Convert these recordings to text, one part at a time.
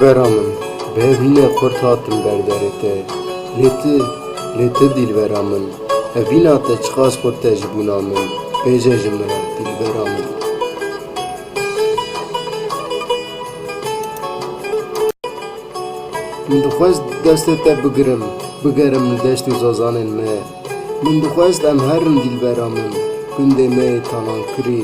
Dilbera min, bevîne qurt hatim berdere te. Lê tu dilbera min, evîna te çiqas xurt te ji bûna min. Bêje ji min re dilbera min. Min dixwest destê te bigerim li deştê zazanên me. Min dixwest em herin dilbera min, gundê me yê talankirî.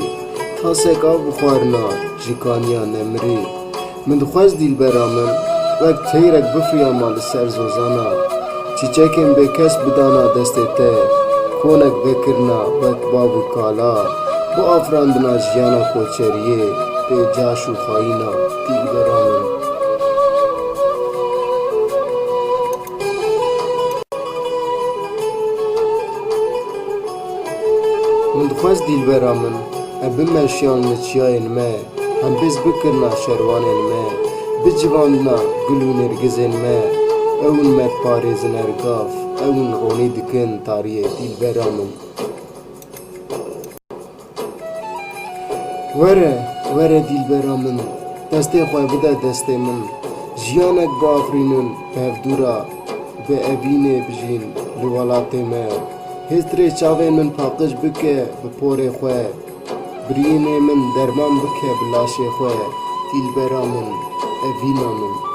Tasek av bixwarina ji kaniya nemirî. Min dixwest dilbera min, wek teyrek bifriyama li ser zozana. Çîçekên bêkes bidana destê te, konek vekirina wek bav û kala. Bu afirandina jiyana koçeriyê, bê caş û xayîna dilbera min. Min dixwest dilbera min, em bimeşiyan li çiyayên me, em biz bikirina şervanên me, bicivandina gul û nêrgizên me, ewin me parêzin ergav, ewin ronî dikin tariyê dilbera min. Were dilbera min, destê xwe bide destê min, jiyanek biafirînin bevdûra, bi evînê bijîn li welatê me. Hêztirê çavên min paqij bike bi porê xwe, birînê min derman bike bi laşê xwe, dilbera min, evîna min.